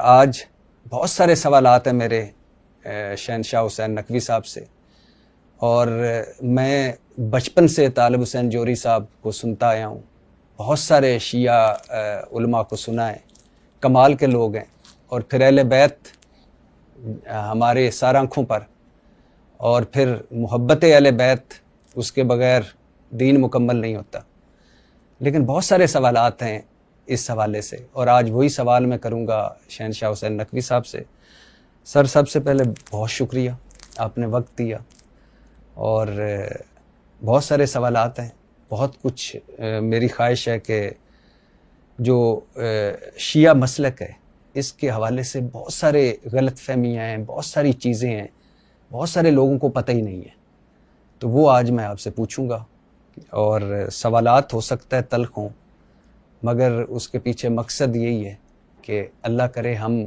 آج بہت سارے سوالات ہیں میرے شہنشاہ حسین نقوی صاحب سے، اور میں بچپن سے طالب حسین جوہری صاحب کو سنتا آیا ہوں، بہت سارے شیعہ علماء کو سنا ہے، کمال کے لوگ ہیں، اور پھر اہل بیت ہمارے سار آنکھوں پر، اور پھر محبت اہل بیت، اس کے بغیر دین مکمل نہیں ہوتا۔ لیکن بہت سارے سوالات ہیں اس حوالے سے، اور آج وہی سوال میں کروں گا شہنشاہ حسین نقوی صاحب سے۔ سر، سب سے پہلے بہت شکریہ، آپ نے وقت دیا، اور بہت سارے سوالات ہیں، بہت کچھ میری خواہش ہے کہ جو شیعہ مسلک ہے اس کے حوالے سے بہت سارے غلط فہمیاں ہیں، بہت ساری چیزیں ہیں، بہت سارے لوگوں کو پتہ ہی نہیں ہے، تو وہ آج میں آپ سے پوچھوں گا، اور سوالات ہو سکتا ہے تلخ ہوں، مگر اس کے پیچھے مقصد یہی ہے کہ اللہ کرے ہم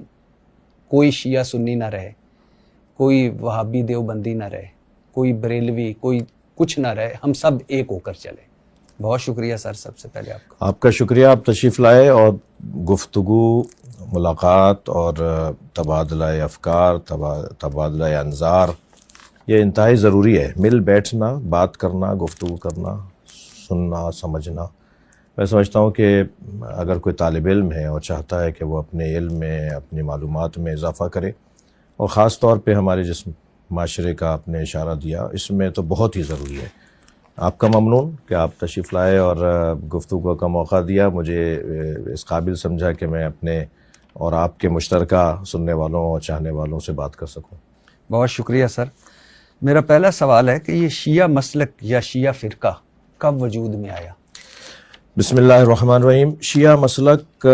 کوئی شیعہ سنی نہ رہے، کوئی وہابی دیوبندی نہ رہے، کوئی بریلوی، کوئی کچھ نہ رہے، ہم سب ایک ہو کر چلے۔ بہت شکریہ سر، سب سے پہلے آپ کا شکریہ، آپ تشریف لائے، اور گفتگو، ملاقات اور تبادلہ افکار، تبادلہ انظار یہ انتہائی ضروری ہے۔ مل بیٹھنا، بات کرنا، گفتگو کرنا، سننا، سمجھنا۔ میں سمجھتا ہوں کہ اگر کوئی طالب علم ہے اور چاہتا ہے کہ وہ اپنے علم میں، اپنی معلومات میں اضافہ کرے، اور خاص طور پہ ہمارے جس معاشرے کا آپ نے اشارہ دیا، اس میں تو بہت ہی ضروری ہے۔ آپ کا ممنون کہ آپ تشریف لائے اور گفتگو کا موقع دیا، مجھے اس قابل سمجھا کہ میں اپنے اور آپ کے مشترکہ سننے والوں اور چاہنے والوں سے بات کر سکوں۔ بہت شکریہ سر۔ میرا پہلا سوال ہے کہ یہ شیعہ مسلک یا شیعہ فرقہ کب وجود میں آیا؟ بسم اللہ الرحمن الرحیم۔ شیعہ مسلک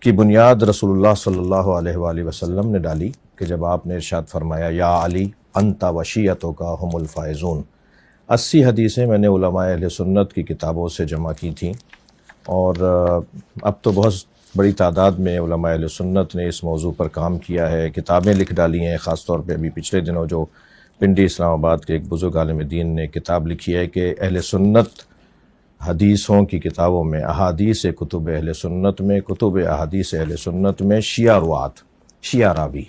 کی بنیاد رسول اللہ صلی اللہ علیہ وآلہ وسلم نے ڈالی کہ جب آپ نے ارشاد فرمایا یا علی انت و شیعتک ہم الفائزون۔ 80 حدیثیں میں نے علماء اہل سنت کی کتابوں سے جمع کی تھیں، اور اب تو بہت بڑی تعداد میں علماء اہل سنت نے اس موضوع پر کام کیا ہے، کتابیں لکھ ڈالی ہیں۔ خاص طور پہ ابھی پچھلے دنوں جو پنڈی اسلام آباد کے ایک بزرگ عالم دین نے کتاب لکھی ہے کہ اہل سنت حدیثوں کی کتابوں میں، احادیث کتب اہل سنت میں، کتب احادیث اہل سنت میں شیعہ روات، شیعہ راوی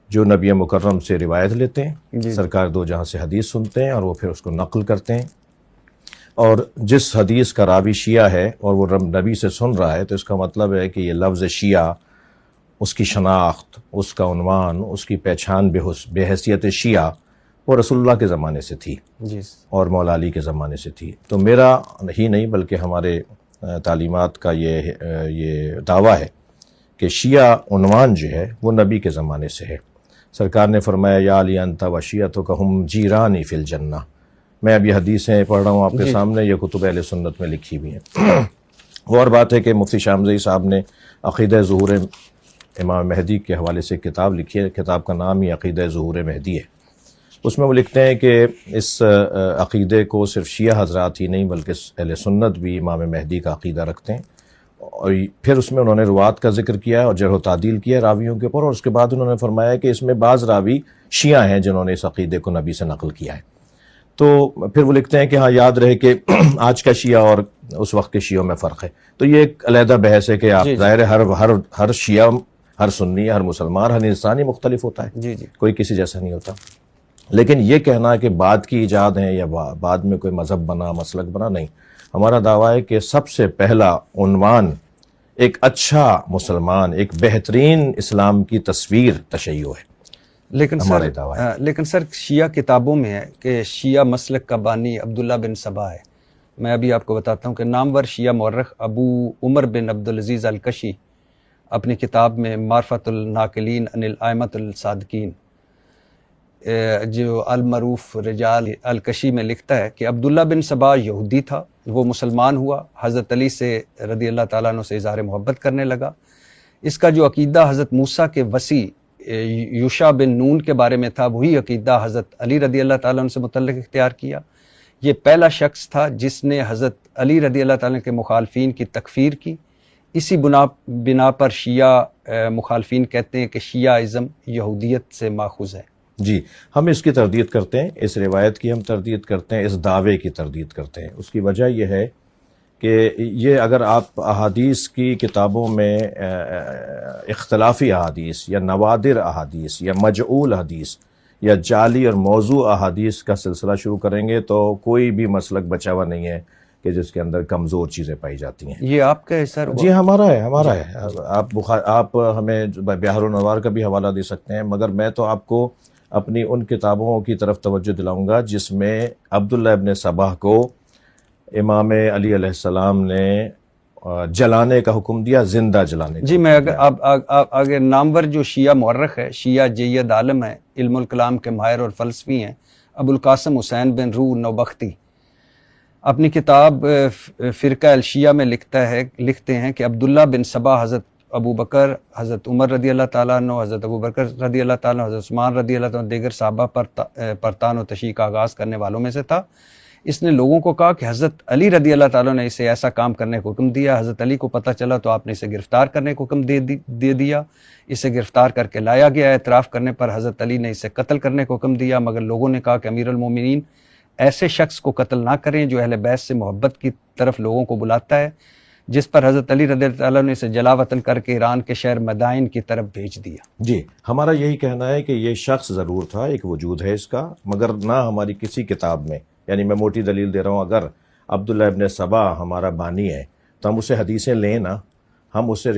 جو نبی مکرم سے روایت لیتے ہیں، سرکار دو جہاں سے حدیث سنتے ہیں اور وہ پھر اس کو نقل کرتے ہیں، اور جس حدیث کا راوی شیعہ ہے اور وہ نبی سے سن رہا ہے تو اس کا مطلب ہے کہ یہ لفظ شیعہ، اس کی شناخت، اس کا عنوان، اس کی پہچان بے حیثیت شیعہ وہ رسول اللہ کے زمانے سے تھی اور مولا علی کے زمانے سے تھی۔ تو میرا ہی نہیں بلکہ ہمارے تعلیمات کا یہ دعویٰ ہے کہ شیعہ عنوان جو ہے وہ نبی کے زمانے سے ہے۔ سرکار نے فرمایا یا علی انت و شیعتک ہم جیرانی فی الجنہ۔ میں اب یہ حدیثیں پڑھ رہا ہوں آپ کے سامنے، یہ کتب اہل سنت میں لکھی ہوئی ہیں۔ اور بات ہے کہ مفتی شامزئی صاحب نے عقیدہ ظہور امام مہدی کے حوالے سے کتاب لکھی ہے، کتاب کا نام ہی عقیدہ ظہور مہدی ہے۔ اس میں وہ لکھتے ہیں کہ اس عقیدے کو صرف شیعہ حضرات ہی نہیں بلکہ اہل سنت بھی امام مہدی کا عقیدہ رکھتے ہیں، اور پھر اس میں انہوں نے روات کا ذکر کیا اور جرح و تعدیل کیا راویوں کے اوپر، اور اس کے بعد انہوں نے فرمایا کہ اس میں بعض راوی شیعہ ہیں جنہوں نے اس عقیدے کو نبی سے نقل کیا ہے۔ تو پھر وہ لکھتے ہیں کہ ہاں یاد رہے کہ آج کا شیعہ اور اس وقت کے شیعوں میں فرق ہے۔ تو یہ ایک علیحدہ بحث ہے کہ آپ ظاہر ہر شیعہ، ہر سنی، ہر مسلمان، ہر انسانی مختلف ہوتا ہے، کوئی کسی جیسا نہیں ہوتا۔ لیکن یہ کہنا کہ بعد کی ایجاد ہے یا بعد میں کوئی مذہب بنا، مسلک بنا، نہیں۔ ہمارا دعویٰ ہے کہ سب سے پہلا عنوان ایک اچھا مسلمان، ایک بہترین اسلام کی تصویر تشیع ہے۔ لیکن سر شیعہ کتابوں میں ہے کہ شیعہ مسلک کا بانی عبداللہ بن سبا ہے۔ میں ابھی آپ کو بتاتا ہوں کہ نامور شیعہ مورخ ابو عمر بن عبدالعزیز الکشی اپنی کتاب میں معرفت الناقلین عن الائمۃ الصادقین جو المعروف رجال الکشی میں لکھتا ہے کہ عبداللہ بن سبا یہودی تھا، وہ مسلمان ہوا، حضرت علی سے رضی اللہ تعالیٰ عنہ سے اظہار محبت کرنے لگا۔ اس کا جو عقیدہ حضرت موسیٰ کے وصی یوشع بن نون کے بارے میں تھا، وہی عقیدہ حضرت علی رضی اللہ تعالیٰ عنہ سے متعلق اختیار کیا۔ یہ پہلا شخص تھا جس نے حضرت علی رضی اللہ تعالیٰ عنہ کے مخالفین کی تکفیر کی۔ اسی بنا پر شیعہ مخالفین کہتے ہیں کہ شیعہ ازم یہودیت سے ماخوذ ہے۔ جی، ہم اس کی تردید کرتے ہیں، اس روایت کی ہم تردید کرتے ہیں، اس دعوے کی تردید کرتے ہیں۔ اس کی وجہ یہ ہے کہ یہ اگر آپ احادیث کی کتابوں میں اختلافی احادیث یا نوادر احادیث یا مجعول حدیث یا جعلی اور موضوع احادیث کا سلسلہ شروع کریں گے تو کوئی بھی مسلک بچا ہوا نہیں ہے کہ جس کے اندر کمزور چیزیں پائی جاتی ہیں. یہ آپ کا ہے سر؟ جی ہمارا ہے. آپ ہمیں بحر النوار کا بھی حوالہ دے سکتے ہیں، مگر میں تو آپ کو اپنی ان کتابوں کی طرف توجہ دلاؤں گا جس میں عبداللہ ابن سبا کو امام علی علیہ السلام نے جلانے کا حکم دیا، زندہ جلانے کا. جی میں اگر نامور جو شیعہ مورخ ہے، شیعہ جید عالم ہے، علم الکلام کے ماہر اور فلسفی ہیں، ابو القاسم حسین بن روح نوبختی، اپنی کتاب فرقہ الشیعہ میں لکھتے ہیں کہ عبداللہ بن سبا حضرت ابو بکر، حضرت عمر رضی اللہ تعالیٰ عنہ، حضرت ابو بکر رضی اللہ تعالیٰ عنہ، حضرت عثمان رضی اللہ تعالیٰ عنہ، دیگر صحابہ پر تان و تشیع کا آغاز کرنے والوں میں سے تھا. اس نے لوگوں کو کہا کہ حضرت علی رضی اللہ تعالیٰ نے اسے ایسا کام کرنے کو حکم دیا. حضرت علی کو پتہ چلا تو آپ نے اسے گرفتار کرنے کو حکم دے دیا. اسے گرفتار کر کے لایا گیا. اعتراف کرنے پر حضرت علی نے اسے قتل کرنے کو حکم دیا، مگر لوگوں نے کہا کہ امیر المومنین ایسے شخص کو قتل نہ کریں جو اہل بیت سے محبت کی طرف لوگوں کو بلاتا ہے، جس پر حضرت علی رضی اللہ عنہ نے اسے جلا وطن کر کے ایران کے شہر مدائن کی طرف بھیج دیا. جی ہمارا یہی کہنا ہے کہ یہ شخص ضرور تھا، ایک وجود ہے اس کا، مگر نہ ہماری کسی کتاب میں، یعنی میں موٹی دلیل دے رہا ہوں، اگر عبداللہ ابن سبا ہمارا بانی ہے تو ہم اسے حدیثیں لیں نا، ہم اسے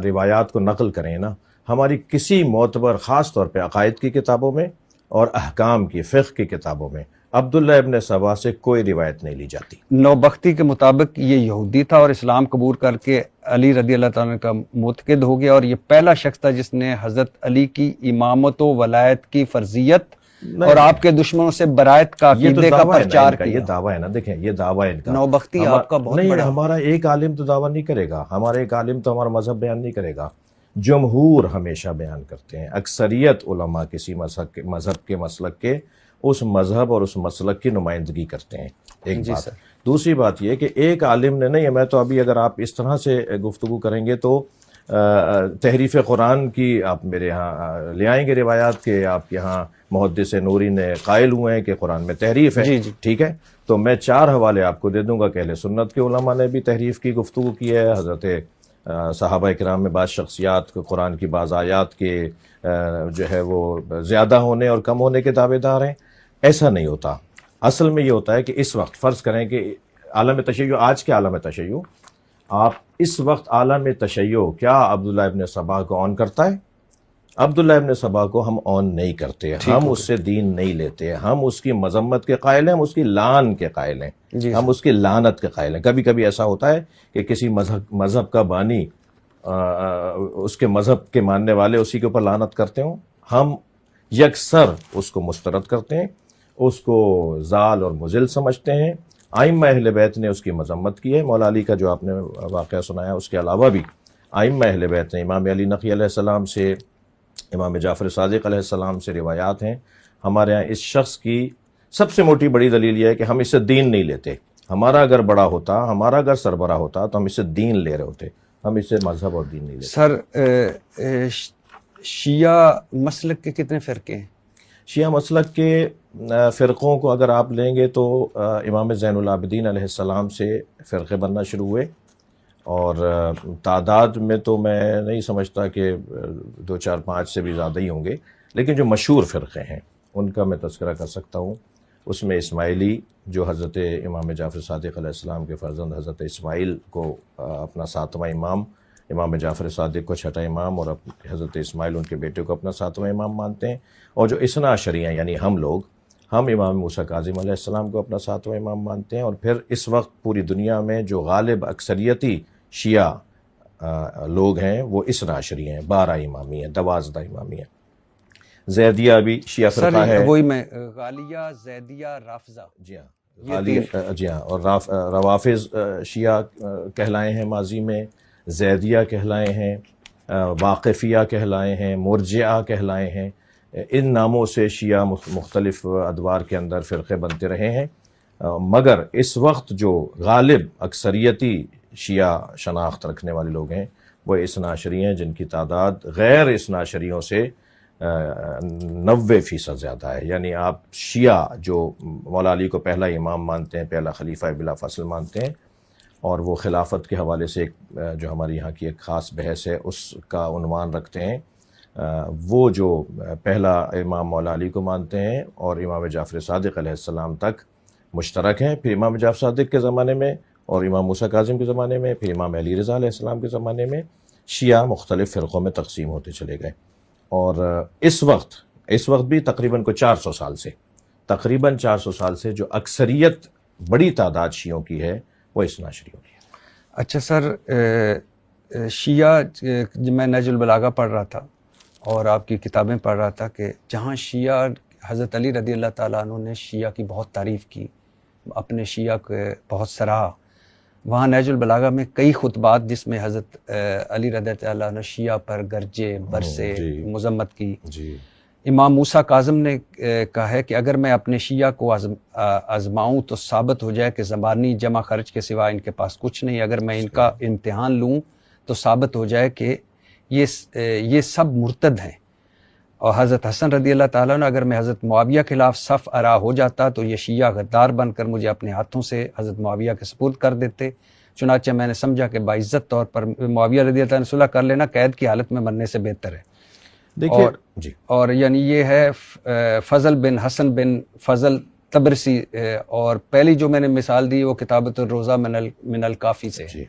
روایات کو نقل کریں نا. ہماری کسی معتبر خاص طور پہ عقائد کی کتابوں میں اور احکام کی فقہ کی کتابوں میں عبداللہ ابن سبا سے کوئی روایت نہیں لی جاتی. نوبختی کے مطابق یہ یہودی تھا اور اسلام قبول کر کے علی رضی اللہ تعالیٰ کا معتقد ہو گیا، اور یہ پہلا شخص تھا جس نے حضرت علی کی امامت و ولایت کی فرضیت اور آپ کے دشمنوں سے برائت کا عقیدے کا پرچار کیا. یہ دعویٰ ہے نا، دیکھیں یہ دعویٰ ہے ان کا. نوبختی آپ کا بہت نہیں، بڑا. ہمارا ایک عالم تو دعویٰ نہیں کرے گا، ہمارا ایک عالم تو ہمارا مذہب بیان نہیں کرے گا. جمہور ہمیشہ بیان کرتے ہیں، اکثریت علماء کسی مذہب کے مسلک کے اس مذہب اور اس مسلک کی نمائندگی کرتے ہیں. ایک بات. دوسری بات یہ کہ ایک عالم نے نہیں، میں تو ابھی اگر آپ اس طرح سے گفتگو کریں گے تو تحریف قرآن کی آپ میرے ہاں لے آئیں گے روایات کے آپ یہاں محدث نوری نے قائل ہوئے ہیں کہ قرآن میں تحریف ہے. ٹھیک ہے، تو میں 4 حوالے آپ کو دے دوں گا کہ اہل سنت کے علماء نے بھی تحریف کی گفتگو کی ہے. حضرت صحابہ کرام میں بعض شخصیات قرآن کی بعض آیات کے جو ہے وہ زیادہ ہونے اور کم ہونے کے دعوے دار ہیں. ایسا نہیں ہوتا. اصل میں یہ ہوتا ہے کہ اس وقت فرض کریں کہ عالم تشیع، آج کے عالم تشیع، آپ اس وقت عالم تشیع کیا عبداللہ ابن سبا کو آن کرتا ہے؟ عبداللہ ابن سبا کو ہم آن نہیں کرتے، ہم اس سے دین نہیں لیتے، ہم اس کی مذمت کے قائل ہیں، ہم اس کی لعن کے قائل ہیں، ہم اس کی لعنت کے قائل ہیں. کبھی کبھی ایسا ہوتا ہے کہ کسی مذہب کا بانی اس کے مذہب کے ماننے والے اسی کے اوپر لعنت کرتے ہوں، ہم یکسر اس کو مسترد کرتے ہیں، اس کو ضال اور مضل سمجھتے ہیں. ائمہ اہل بیت نے اس کی مذمت کی ہے. مولا علی کا جو آپ نے واقعہ سنایا، اس کے علاوہ بھی ائمہ اہل بیت نے، امام علی نقی علیہ السلام سے، امام جعفر صادق علیہ السلام سے روایات ہیں. ہمارے ہاں اس شخص کی سب سے موٹی بڑی دلیل یہ ہے کہ ہم اس سے دین نہیں لیتے. ہمارا اگر بڑا ہوتا، ہمارا اگر سربراہ ہوتا تو ہم اس سے دین لے رہے ہوتے، ہم اس سے مذہب اور دین نہیں لیتے. سر شیعہ مسلک کے کتنے فرقے ہیں؟ شیعہ مسلک کے فرقوں کو اگر آپ لیں گے تو امام زین العابدین علیہ السلام سے فرقے بننا شروع ہوئے، اور تعداد میں تو میں نہیں سمجھتا کہ 2 4 5 سے بھی زیادہ ہی ہوں گے، لیکن جو مشہور فرقے ہیں ان کا میں تذکرہ کر سکتا ہوں. اس میں اسماعیلی، جو حضرت امام جعفر صادق علیہ السلام کے فرزند حضرت اسماعیل کو اپنا 7واں امام، امام جعفر صادق کو 6واں امام، اور حضرت اسماعیل ان کے بیٹے کو اپنا 7واں امام مانتے ہیں. اور جو اثنا عشریہ یعنی ہم لوگ، ہم امام موسیٰ کاظم علیہ السلام کو اپنا 7واں امام مانتے ہیں. اور پھر اس وقت پوری دنیا میں جو غالب اکثریتی شیعہ لوگ ہیں وہ اثنا عشری ہیں، 12 امامی ہیں، 12 امامی ہیں. زیدیہ بھی شیعہ فرقہ ہے. وہی میں غالیہ، زیدیہ، رافضہ. جی ہاں، جی ہاں. اور روافظ شیعہ کہلائے ہیں ماضی میں، زیدیہ کہلائے ہیں، واقفیہ کہلائے ہیں، مرجعہ کہلائے ہیں. ان ناموں سے شیعہ مختلف ادوار کے اندر فرقے بنتے رہے ہیں. مگر اس وقت جو غالب اکثریتی شیعہ شناخت رکھنے والے لوگ ہیں وہ اثنا عشری ہیں، جن کی تعداد غیر اثنا عشریوں سے 90% زیادہ ہے. یعنی آپ شیعہ جو مولا علی کو پہلا امام مانتے ہیں، پہلا خلیفہ بلا فصل مانتے ہیں، اور وہ خلافت کے حوالے سے ایک جو ہماری یہاں کی ایک خاص بحث ہے اس کا عنوان رکھتے ہیں. وہ جو پہلا امام مولا علی کو مانتے ہیں اور امام جعفر صادق علیہ السلام تک مشترک ہیں، پھر امام جعفر صادق کے زمانے میں اور امام موسیٰ کاظم کے زمانے میں، پھر امام علی رضا علیہ السلام کے زمانے میں شیعہ مختلف فرقوں میں تقسیم ہوتے چلے گئے. اور اس وقت بھی تقریباً 400 سال سے جو اکثریت بڑی تعداد شیعوں کی ہے وہ اثنا عشریوں کی ہے. اچھا سر، شیعہ میں نہج البلاغہ پڑھ رہا تھا اور آپ کی کتابیں پڑھ رہا تھا کہ جہاں شیعہ حضرت علی رضی اللہ تعالیٰ عنہ نے شیعہ کی بہت تعریف کی، اپنے شیعہ کو بہت سراہا، وہاں نہج البلاغہ میں کئی خطبات جس میں حضرت علی رضی اللہ تعالیٰ عنہ شیعہ پر گرجے برسے مذمت کی. امام موسیٰ کاظم نے کہا ہے کہ اگر میں اپنے شیعہ کو آزماؤں تو ثابت ہو جائے کہ زبانی جمع خرچ کے سوا ان کے پاس کچھ نہیں، اگر میں ان کا امتحان لوں تو ثابت ہو جائے کہ یہ سب مرتد ہیں. اور حضرت حسن رضی اللہ تعالیٰ عنہ، اگر میں حضرت معاویہ کے خلاف صف آرا ہو جاتا تو یہ شیعہ غدار بن کر مجھے اپنے ہاتھوں سے حضرت معاویہ کے سپرد کر دیتے. چنانچہ میں نے سمجھا کہ باعزت طور پر معاویہ رضی اللہ عنہ صلح کر لینا قید کی حالت میں مرنے سے بہتر ہے. دیکھیے اور یعنی یہ ہے فضل بن حسن بن فضل تبرسی، اور پہلی جو میں نے مثال دی وہ کتابت الروضہ من الکافی سے. جی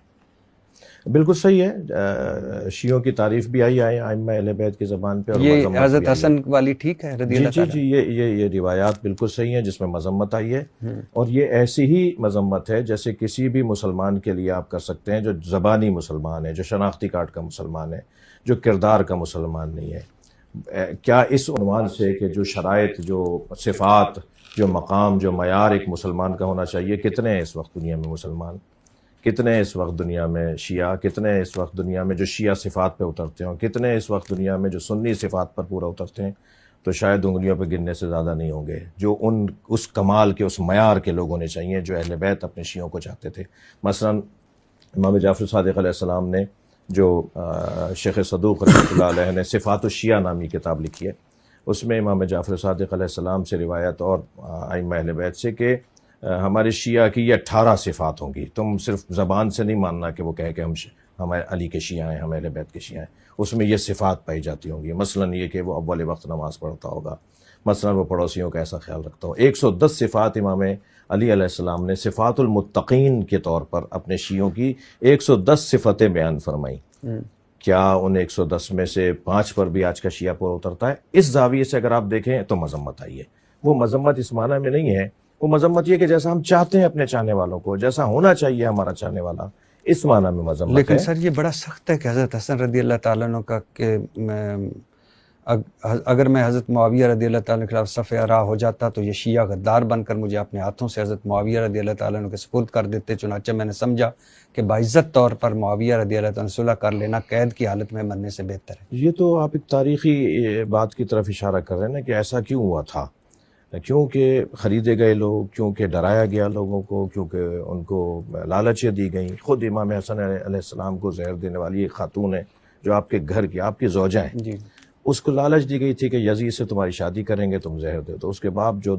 بالکل صحیح ہے. شیعوں کی تعریف بھی آئی ہے ائمہ اہل بیت کی زبان پہ، اور یہ مذمت حضرت بھی آئی حسن والی ٹھیک ہے رضی اللہ تعالیٰ. جی یہ روایات بالکل صحیح ہیں جس میں مذمت آئی ہے، اور یہ ایسی ہی مذمت ہے جیسے کسی بھی مسلمان کے لیے آپ کر سکتے ہیں جو زبانی مسلمان ہے، جو شناختی کارڈ کا مسلمان ہے، جو کردار کا مسلمان نہیں ہے. کیا اس عنوان سے کہ جو شرائط، جو صفات، جو مقام، جو معیار ایک مسلمان کا ہونا چاہیے، کتنے ہیں اس وقت دنیا میں مسلمان، کتنے اس وقت دنیا میں شیعہ، کتنے اس وقت دنیا میں جو شیعہ صفات پہ اترتے ہوں، کتنے اس وقت دنیا میں جو سنی صفات پر پورا اترتے ہیں، تو شاید انگلیوں پہ گننے سے زیادہ نہیں ہوں گے جو اس کمال کے، اس معیار کے لوگ ہونے چاہیے جو اہل بیت اپنے شیعوں کو چاہتے تھے. مثلا امام جعفر صادق علیہ السلام نے جو شیخ صدوق رحمۃ اللہ علیہ نے صفات الشیعہ نامی کتاب لکھی ہے، اس میں امام جعفر صادق علیہ السلام سے روایت اور ائمہ اہل بیت سے کہ ہمارے شیعہ کی یہ 18 صفات ہوں گی. تم صرف زبان سے نہیں ماننا کہ وہ کہے کہ ہم علی کے شیعہ ہیں، ہم اہل بیت کے شیعہ ہیں، اس میں یہ صفات پائی جاتی ہوں گی. مثلا یہ کہ وہ اول وقت نماز پڑھتا ہوگا، مثلا وہ پڑوسیوں کا ایسا خیال رکھتا ہو. 110 صفات امام علی علیہ السلام نے صفات المتقین کے طور پر اپنے شیعوں کی 110 صفتیں بیان فرمائی. کیا ان 110 میں سے 5 پر بھی آج کا شیعہ پورا اترتا ہے؟ اس زاویے سے اگر آپ دیکھیں تو مذمت آئی ہے. وہ مذمت اس معنی میں نہیں ہے، وہ مذمت یہ کہ جیسا ہم چاہتے ہیں اپنے چاہنے والوں کو، جیسا ہونا چاہیے ہمارا چاہنے والا، اس معنی میں مذمت ہے. لیکن سر یہ بڑا سخت ہے کہ حضرت حسن رضی اللہ تعالیٰ عنہ کا کہ اگر میں حضرت معاویہ رضی اللہ تعالیٰ عنہ کے خلاف صف آرا ہو جاتا تو یہ شیعہ غدار بن کر مجھے اپنے ہاتھوں سے حضرت معاویہ رضی اللہ تعالیٰ عنہ کے سپرد کر دیتے. چنانچہ میں نے سمجھا کہ باعزت طور پر معاویہ رضی اللہ تعالیٰ عنہ صلح کر لینا قید کی حالت میں مرنے سے بہتر ہے. یہ تو آپ ایک تاریخی بات کی طرف اشارہ کر رہے ہیں نا کہ ایسا کیوں ہوا تھا، کیونکہ خریدے گئے لوگ، کیونکہ ڈرایا گیا لوگوں کو، کیونکہ ان کو لالچیں دی گئیں. خود امام حسن علیہ السلام کو زہر دینے والی ایک خاتون ہے جو آپ کے گھر کی، آپ کی زوجہ ہیں، جی، اس کو لالچ دی گئی تھی کہ یزید سے تمہاری شادی کریں گے، تم زہر دے. تو اس کے بعد جو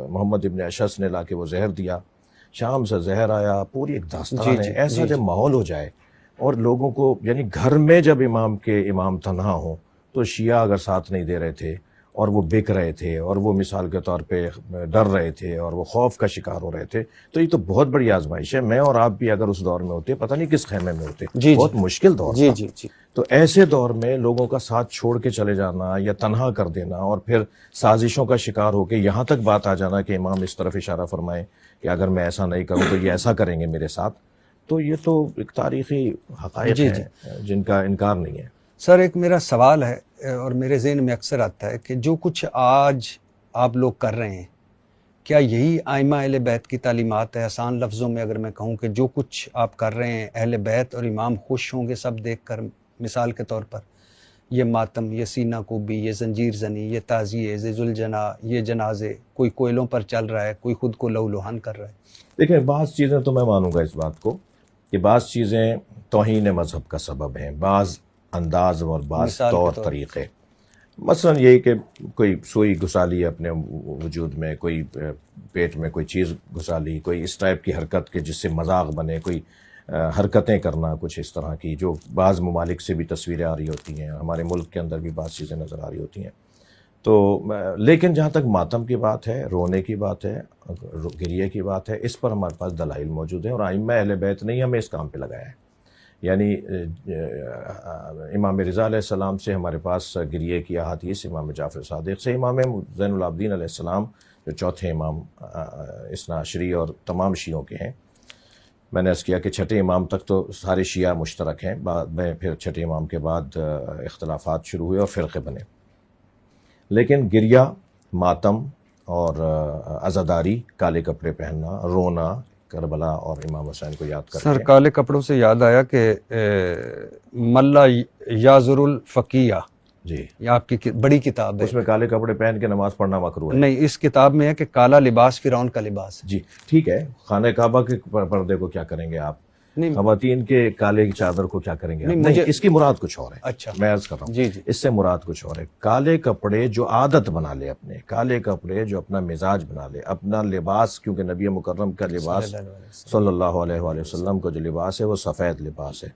محمد ابن اشعث نے لا کے وہ زہر دیا، شام سے زہر آیا، پوری ایک داستان ہے. ایسا جب ماحول ہو جائے اور لوگوں کو، یعنی گھر میں جب امام تنہا ہوں تو شیعہ اگر ساتھ نہیں دے رہے تھے اور وہ بک رہے تھے اور وہ مثال کے طور پہ ڈر رہے تھے اور وہ خوف کا شکار ہو رہے تھے، تو یہ تو بہت بڑی آزمائش ہے. میں اور آپ بھی اگر اس دور میں ہوتے، پتہ نہیں کس خیمے میں ہوتے. بہت مشکل دور تھا. جی. تو ایسے دور میں لوگوں کا ساتھ چھوڑ کے چلے جانا یا تنہا کر دینا اور پھر سازشوں کا شکار ہو کے یہاں تک بات آ جانا کہ امام اس طرف اشارہ فرمائے کہ اگر میں ایسا نہیں کروں تو یہ ایسا کریں گے میرے ساتھ، تو یہ تو ایک تاریخی حقائق ہیں جن کا انکار نہیں ہے. سر ایک میرا سوال ہے اور میرے ذہن میں اکثر آتا ہے کہ جو کچھ آج آپ لوگ کر رہے ہیں، کیا یہی ائمہ اہل بیت کی تعلیمات ہے؟ آسان لفظوں میں اگر میں کہوں کہ جو کچھ آپ کر رہے ہیں، اہل بیت اور امام خوش ہوں گے سب دیکھ کر. مثال کے طور پر یہ ماتم، یہ سینہ کوبی، یہ زنجیر زنی، یہ تعزیے، یہ ذوالجنا، یہ جنازے، کوئی کوئلوں پر چل رہا ہے، کوئی خود کو لہو لہان کر رہا ہے. دیکھیں بعض چیزیں تو میں مانوں گا اس بات کو کہ بعض چیزیں توہین مذہب کا سبب ہیں، بعض انداز اور بعض طور طریقے. مثلا یہی کہ کوئی سوئی گھسا لی اپنے وجود میں، کوئی پیٹ میں کوئی چیز گھسا لی، کوئی اس ٹائپ کی حرکت کے جس سے مذاق بنے، کوئی حرکتیں کرنا کچھ اس طرح کی، جو بعض ممالک سے بھی تصویریں آ رہی ہوتی ہیں، ہمارے ملک کے اندر بھی بعض چیزیں نظر آ رہی ہوتی ہیں. تو لیکن جہاں تک ماتم کی بات ہے، رونے کی بات ہے، گریے کی بات ہے، اس پر ہمارے پاس دلائل موجود ہیں، اور ائمہ اہل بیت نے ہمیں اس کام پہ لگایا ہے. یعنی امام رضا علیہ السلام سے ہمارے پاس گریے کی احادیث، امام جعفر صادق سے، امام زین العابدین علیہ السلام جو چوتھے امام اثنا عشری اور تمام شیعوں کے ہیں. میں نے عرض کیا کہ چھٹے امام تک تو سارے شیعہ مشترک ہیں، بعد میں پھر چھٹے امام کے بعد اختلافات شروع ہوئے اور فرقے بنے. لیکن گریہ، ماتم اور عزاداری، کالے کپڑے پہننا، رونا، کربلا اور امام حسین کو یاد کر سر کالے کپڑوں سے یاد آیا کہ ملا یازر الفقیہ، جی، یہ آپ کی بڑی کتاب ہے. اس میں کالے کپڑے پہن کے نماز پڑھنا مکروہ ہے. نہیں، اس کتاب میں ہے کہ کالا لباس فرعون کا لباس ہے. جی ٹھیک ہے، خانہ کعبہ کے پردے کو کیا کریں گے آپ؟ نہیں، خواتین کے کالے کی چادر کو کیا کریں گے آپ؟ نہیں، نہیں، اس کی مراد کچھ اور ہے. اچھا، میں عرض کر رہا ہوں جی جی، اس سے مراد کچھ اور ہے. کالے کپڑے جو عادت بنا لے، اپنے کالے کپڑے جو اپنا مزاج بنا لے، اپنا لباس، کیونکہ نبی مکرم کا لباس صلی اللہ علیہ وآلہ وسلم کا جو لباس ہے وہ سفید لباس ہے.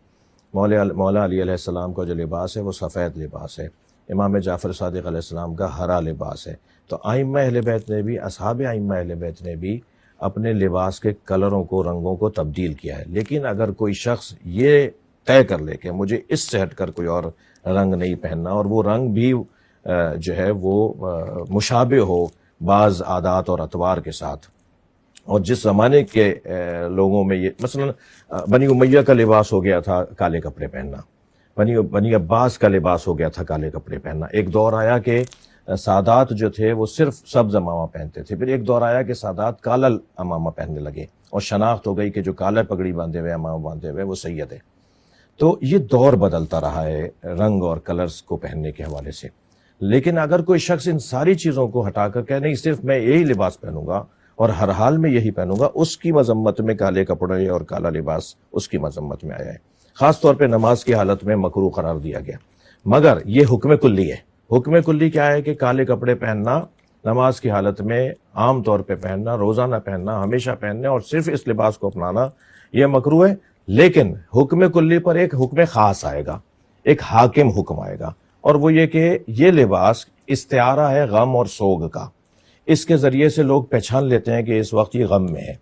مولا علی علیہ السلام کا جو لباس ہے وہ سفید لباس ہے. امام جعفر صادق علیہ السلام کا ہرا لباس ہے. تو ائمہ اہل بیت نے بھی، اصحاب ائمہ اہل بیت نے بھی اپنے لباس کے کلروں کو، رنگوں کو تبدیل کیا ہے. لیکن اگر کوئی شخص یہ طے کر لے کہ مجھے اس سے ہٹ کر کوئی اور رنگ نہیں پہننا، اور وہ رنگ بھی جو ہے وہ مشابہ ہو بعض عادات اور اطوار کے ساتھ، اور جس زمانے کے لوگوں میں یہ مثلا بنی امیہ کا لباس ہو گیا تھا کالے کپڑے پہننا، بنی عباس کا لباس ہو گیا تھا کالے کپڑے پہننا. ایک دور آیا کہ سادات جو تھے وہ صرف سبز امامہ پہنتے تھے. پھر ایک دور آیا کہ سادات کالا امامہ پہننے لگے، اور شناخت ہو گئی کہ جو کالا پگڑی باندھے ہوئے، امامہ باندھے ہوئے، وہ سید ہے. تو یہ دور بدلتا رہا ہے رنگ اور کلرز کو پہننے کے حوالے سے. لیکن اگر کوئی شخص ان ساری چیزوں کو ہٹا کر کہ نہیں صرف میں یہی لباس پہنوں گا اور ہر حال میں یہی پہنوں گا، اس کی مذمت میں کالے کپڑے اور کالا لباس اس کی مذمت میں آیا ہے. خاص طور پہ نماز کی حالت میں مکروہ قرار دیا گیا. مگر یہ حکم کلی ہے. حکم کلی کیا ہے کہ کالے کپڑے پہننا نماز کی حالت میں عام طور پہ پہننا، روزانہ پہننا، ہمیشہ پہننا، اور صرف اس لباس کو اپنانا یہ مکروہ ہے. لیکن حکم کلی پر ایک حکم خاص آئے گا، ایک حاکم حکم آئے گا، اور وہ یہ کہ یہ لباس استعارہ ہے غم اور سوگ کا. اس کے ذریعے سے لوگ پہچان لیتے ہیں کہ اس وقت یہ غم میں ہے.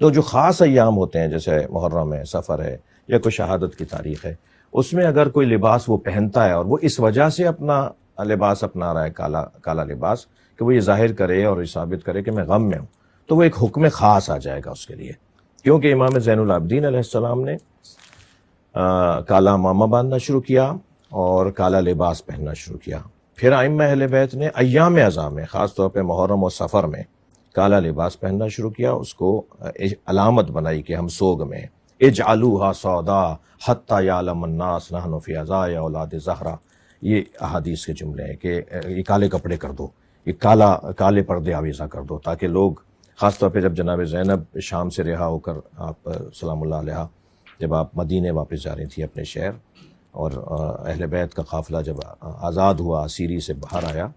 تو جو خاص ایام ہوتے ہیں جیسے محرم ہے، سفر ہے، یا کوئی شہادت کی تاریخ ہے، اس میں اگر کوئی لباس وہ پہنتا ہے اور وہ اس وجہ سے اپنا لباس اپنا رہا ہے کالا لباس، کہ وہ یہ ظاہر کرے اور یہ ثابت کرے کہ میں غم میں ہوں، تو وہ ایک حکم خاص آ جائے گا اس کے لیے. کیونکہ امام زین العابدین علیہ السلام نے کالا امامہ باندھنا شروع کیا اور کالا لباس پہننا شروع کیا. پھر ائمہ اہل بیت نے ایام اعظام میں، خاص طور پہ محرم اور سفر میں، کالا لباس پہننا شروع کیا، اس کو علامت بنائی کہ ہم سوگ میں. اجعلوها سودا حتی یعلم الناس نحن فی عزاء اولاد زہرا، یہ احادیث کے جملے ہیں کہ یہ کالے کپڑے کر دو، یہ کالے پردے آویزاں کر دو، تاکہ لوگ، خاص طور پہ جب جناب زینب شام سے رہا ہو کر، آپ سلام اللہ علیہ، جب آپ مدینے واپس جا رہی تھی اپنے شہر، اور اہل بیت کا قافلہ جب آزاد ہوا، سیری سے باہر آیا،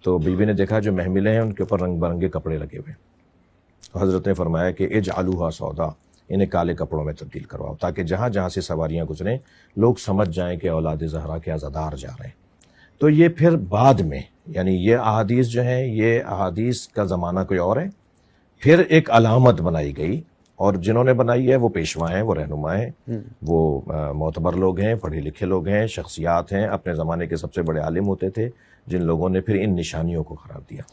تو بیوی نے دیکھا جو محملیں ہیں ان کے اوپر رنگ برنگے کپڑے لگے ہوئے. حضرت نے فرمایا کہ اجعلوها سودا، انہیں کالے کپڑوں میں تبدیل کرواؤ، تاکہ جہاں جہاں سے سواریاں گزریں لوگ سمجھ جائیں کہ اولاد زہرا کے عزادار جا رہے ہیں. تو یہ پھر بعد میں، یعنی یہ احادیث جو ہیں، یہ احادیث کا زمانہ کوئی اور ہے، پھر ایک علامت بنائی گئی، اور جنہوں نے بنائی ہے وہ پیشوا ہیں، وہ رہنما ہیں، وہ معتبر لوگ ہیں، پڑھے لکھے لوگ ہیں، شخصیات ہیں، اپنے زمانے کے سب سے بڑے عالم ہوتے تھے، جن لوگوں نے پھر ان نشانیوں کو قرار دیا.